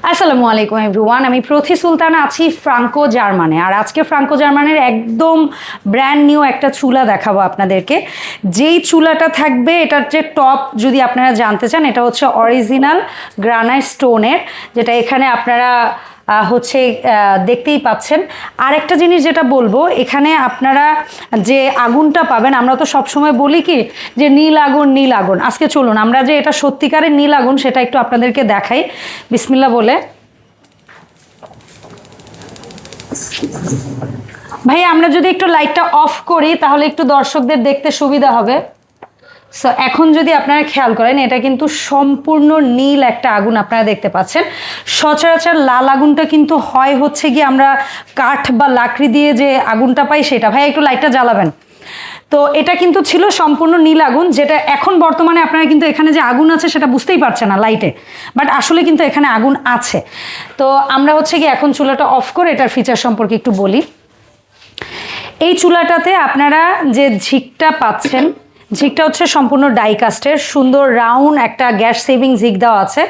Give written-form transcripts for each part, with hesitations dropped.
আসসালামু আলাইকুম এভরিওয়ান, আমি প্রথি সুলতানা আছি ফ্রাঙ্কো জার্মানে। আর আজকে ফ্রাঙ্কো জার্মানের একদম ব্র্যান্ড নিউ একটা চুলা দেখাবো আপনাদেরকে। যেই চুলাটা থাকবে, এটার যে টপ যদি আপনারা জানতে চান, এটা হচ্ছে অরিজিনাল গ্রানাইট স্টোনের, যেটা এখানে আপনারা দেখতেই পাচ্ছেন। আর একটা জিনিস যেটা বলবো, এখানে আপনারা যে আগুনটা পাবেন, আমরা তো সবসময় বলি কি যে নীল আগুন নীল আগুন। আজকে চলুন আমরা যে এটা সত্যিকারের নীল আগুন সেটা একটু আপনাদেরকে দেখাই বিসমিল্লাহ বলে। ভাই আমরা যদি একটু লাইটটা অফ করি তাহলে একটু দর্শকদের দেখতে সুবিধা হবে। সো এখন যদি আপনারা খেয়াল করেন, এটা কিন্তু সম্পূর্ণ নীল একটা আগুন আপনারা দেখতে পাচ্ছেন। সচরাচর লাল আগুনটা কিন্তু হয় গিয়ে আমরা কাঠ বা লাকড়ি দিয়ে যে আগুনটা পাই সেটা। ভাই একটু লাইটটা জ্বালাবেন। তো এটা কিন্তু ছিল সম্পূর্ণ নীল আগুন, যেটা এখন বর্তমানে আপনারা কিন্তু এখানে যে আগুন আছে সেটা বুঝতেই পারছেন না লাইটে, বাট আসলে কিন্তু এখানে আগুন আছে। তো আমরা গিয়ে এখন চুলাটা অফ করে এটার ফিচার সম্পর্কে একটু বলি। এই চুলাটাতে আপনারা যে ঝিকটা পাচ্ছেন, ঝিকটা হচ্ছে সম্পূর্ণ ডাইকাস্টের, সুন্দর রাউন্ড একটা গ্যাস সেভিং ঝিক দেওয়া আছে।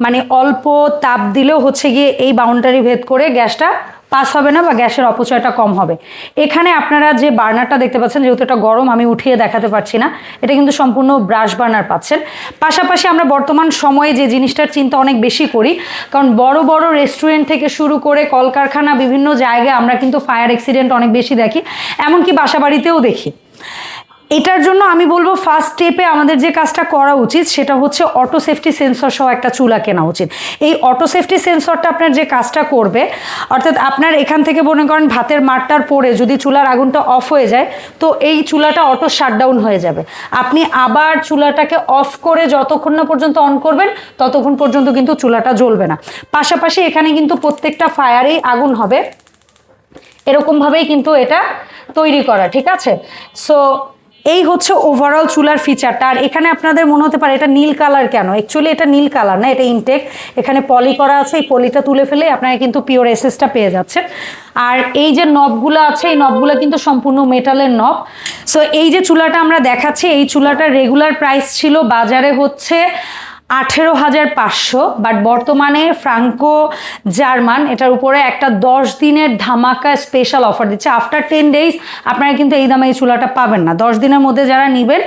মানে অল্প তাপ দিলেও গিয়ে এই বাউন্ডারি ভেদ করে গ্যাসটা পাস হবে না বা গ্যাসের অপচয়টা কম হবে। এখানে আপনারা যে বার্নারটা দেখতে পাচ্ছেন, যেহেতু এটা গরম আমি উঠিয়ে দেখাতে পারছি না, এটা কিন্তু সম্পূর্ণ ব্রাশ বার্নার পাচ্ছেন। পাশাপাশি আমরা বর্তমান সময়ে যে জিনিসটার চিন্তা অনেক বেশি করি, কারণ বড় বড় রেস্টুরেন্ট থেকে শুরু করে কলকারখানা বিভিন্ন জায়গায় আমরা কিন্তু ফায়ার অ্যাক্সিডেন্ট অনেক বেশি দেখি, এমনকি বাসাবাড়িতেও দেখি। এটার জন্য আমি বলবো ফার্স্ট স্টেপে আমাদের যে কাজটা করা উচিত সেটা হচ্ছে অটো সেফটি সেন্সর সহ একটা চুলা কেনা উচিত। এই অটো সেফটি সেন্সরটা আপনার যে কাজটা করবে, অর্থাৎ আপনার এখান থেকে মনে করেন ভাতের মারটার পরে যদি চুলার আগুনটা অফ হয়ে যায়, তো এই চুলাটা অটো শাটডাউন হয়ে যাবে। আপনি আবার চুলাটাকে অফ করে যতক্ষণ না পর্যন্ত অন করবেন ততক্ষণ পর্যন্ত কিন্তু চুলাটা জ্বলবে না। পাশাপাশি এখানে কিন্তু প্রত্যেকটা ফায়ারেই আগুন হবে, এরকমভাবেই কিন্তু এটা তৈরি করা, ঠিক আছে? সো এই হচ্ছে ওভারঅল চুলার ফিচারটা। আর এখানে আপনাদের মনে হতে পারে এটা নীল কালার কেন, অ্যাকচুয়ালি এটা নীল কালার না, এটা ইনটেক। এখানে পলি করা আছে, এই পলিটা তুলে ফেলে আপনারা কিন্তু পিওর এসএসটা পেয়ে যাচ্ছেন। আর এই যে নবগুলো আছে, এই নবগুলো কিন্তু সম্পূর্ণ মেটালের নব। সো এই যে চুলাটা আমরা দেখাচ্ছি, এই চুলাটার রেগুলার প্রাইস ছিল বাজারে 18,500, বাট বর্তমানে ফ্রাঙ্কো জার্মান এটার উপরে একটা 10 দিনের ধামাকা স্পেশাল অফার দিচ্ছে। আফটার 10 ডেজ আপনারা কিন্তু এই দামে এই চুলাটা পাবেন না। 10 দিনের মধ্যে যারা নেবেন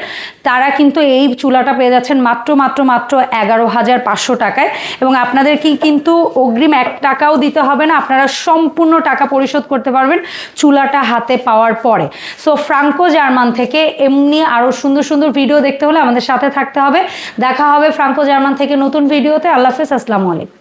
তারা কিন্তু এই চুলাটা পেয়ে যাচ্ছেন মাত্র 11,500 টাকায়। এবং আপনাদেরকে কিন্তু অগ্রিম 1 টাকাও দিতে হবে না, আপনারা সম্পূর্ণ টাকা পরিশোধ করতে পারবেন চুলাটা হাতে পাওয়ার পরে। সো ফ্রাঙ্কো জার্মান থেকে এমনি আরও সুন্দর সুন্দর ভিডিও দেখতে হলে আমাদের সাথে থাকতে হবে। দেখা হবে ফ্রাঙ্কো জার্মান থেকে নতুন ভিডিওতে। আল্লাহ হাফেজ, আসসালামু আলাইকুম।